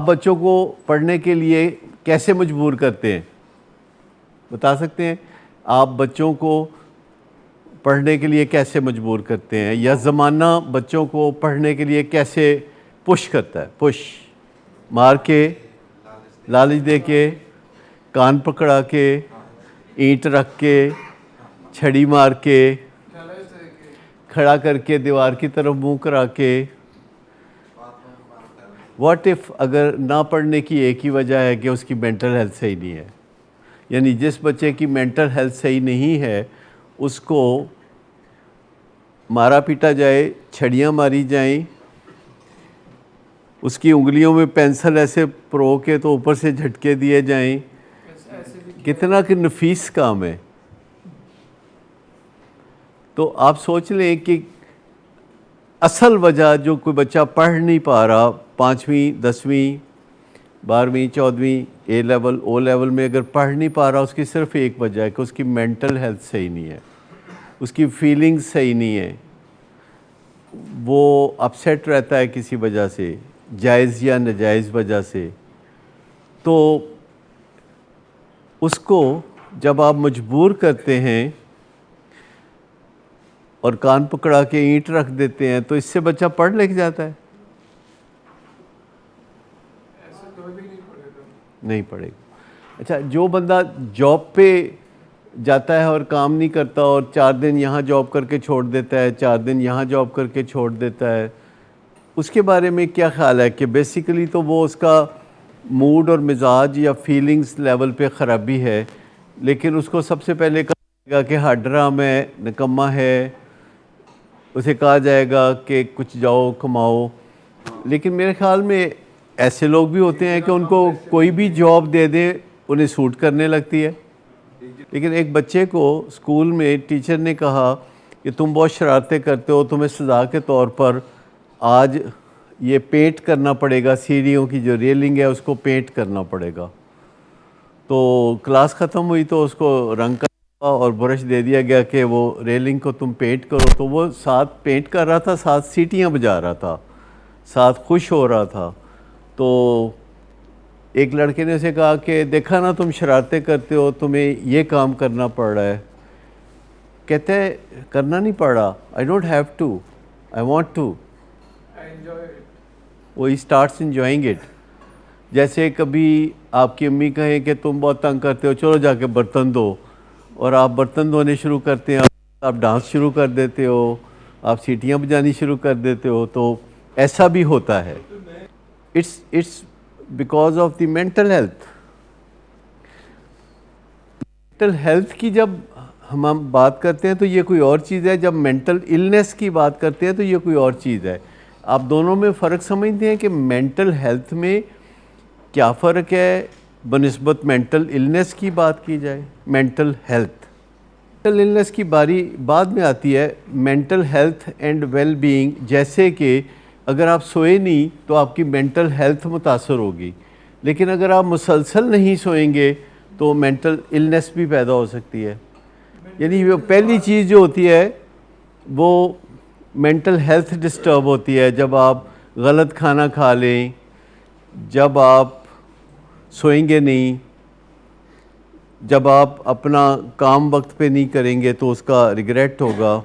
بچوں کو پڑھنے کے لیے کیسے مجبور کرتے ہیں؟ بتا سکتے ہیں آپ بچوں کو پڑھنے کے لیے کیسے مجبور کرتے ہیں، یا زمانہ بچوں کو پڑھنے کے لیے کیسے پش کرتا ہے؟ پش مار کے، لالچ دے کے، کان پکڑا کے، اینٹ رکھ کے، چھڑی مار کے، کھڑا کر کے دیوار کی طرف منہ کرا کے۔ واٹ اف اگر نہ پڑھنے کی ایک ہی وجہ ہے کہ اس کی مینٹل ہیلتھ صحیح نہیں ہے، یعنی جس بچے کی مینٹل ہیلتھ صحیح نہیں ہے اس کو مارا پیٹا جائے، چھڑیاں ماری جائیں، اس کی انگلیوں میں پینسل ایسے پرو کے تو اوپر سے جھٹکے دیے جائیں، کتنا کہ نفیس کام ہے۔ تو آپ سوچ لیں کہ اصل وجہ جو کوئی بچہ پڑھ نہیں پا رہا 5ویں 10ویں 12ویں 14ویں اے لیول او لیول میں اگر پڑھ نہیں پا رہا، اس کی صرف ایک وجہ ہے کہ اس کی مینٹل ہیلتھ صحیح نہیں ہے، اس کی فیلنگ صحیح نہیں ہے، وہ اپسیٹ رہتا ہے کسی وجہ سے، جائز یا ناجائز وجہ سے۔ تو اس کو جب آپ مجبور کرتے ہیں اور کان پکڑا کے اینٹ رکھ دیتے ہیں تو اس سے بچہ پڑھ لکھ جاتا ہے؟ نہیں پڑھے گا۔ اچھا، جو بندہ جاب پہ جاتا ہے اور کام نہیں کرتا اور 4 دن یہاں جاب کر کے چھوڑ دیتا ہے، 4 دن یہاں جاب کر کے چھوڑ دیتا ہے، اس کے بارے میں کیا خیال ہے؟ کہ بیسیکلی تو وہ اس کا موڈ اور مزاج یا فیلنگز لیول پہ خرابی ہے، لیکن اس کو سب سے پہلے کہا جائے گا کہ ہڈرام ہے، نکمہ ہے، اسے کہا جائے گا کہ کچھ جاؤ کماؤ۔ لیکن میرے خیال میں ایسے لوگ بھی ہوتے ہیں کہ ان کو کوئی بھی جاب دے دے انہیں سوٹ کرنے لگتی ہے۔ لیکن ایک بچے کو اسکول میں ٹیچر نے کہا کہ تم بہت شرارتیں کرتے ہو، تمہیں سزا کے طور پر آج یہ پینٹ کرنا پڑے گا، سیڑھیوں کی جو ریلنگ ہے اس کو پینٹ کرنا پڑے گا۔ تو کلاس ختم ہوئی تو اس کو رنگ کا اور برش دے دیا گیا کہ وہ ریلنگ کو تم پینٹ کرو، تو وہ ساتھ پینٹ کر رہا تھا، ساتھ سیٹیاں بجا رہا تھا، ساتھ خوش ہو رہا تھا۔ تو ایک لڑکے نے اسے کہا کہ دیکھا نا تم شرارتیں کرتے ہو، تمہیں یہ کام کرنا پڑ رہا ہے۔ کہتے ہیں کرنا نہیں پڑ رہا، I don't have to, I want to. وہ he starts enjoying it. جیسے کبھی آپ کی امی کہیں کہ تم بہت تنگ کرتے ہو، چلو جا کے برتن دو، اور آپ برتن دھونے شروع کرتے ہیں، آپ ڈانس شروع کر دیتے ہو، آپ سیٹیاں بجانی شروع کر دیتے ہو۔ تو ایسا بھی ہوتا ہے۔ It's because of the mental health. mental health کی جب ہم بات کرتے ہیں تو یہ کوئی اور چیز ہے، جب mental illness کی بات کرتے ہیں تو یہ کوئی اور چیز ہے۔ آپ دونوں میں فرق سمجھتے ہیں کہ mental health میں کیا فرق ہے بنسبت mental illness کی بات کی جائے؟ mental illness کی باری بعد میں آتی ہے، mental health and well-being، جیسے کہ اگر آپ سوئے نہیں تو آپ کی مینٹل ہیلتھ متاثر ہوگی، لیکن اگر آپ مسلسل نہیں سوئیں گے تو مینٹل النس بھی پیدا ہو سکتی ہے۔ یعنی پہلی چیز جو ہوتی ہے وہ مینٹل ہیلتھ ڈسٹرب ہوتی ہے جب آپ غلط کھانا کھا لیں، جب آپ سوئیں گے نہیں، جب آپ اپنا کام وقت پہ نہیں کریں گے تو اس کا ریگریٹ ہوگا۔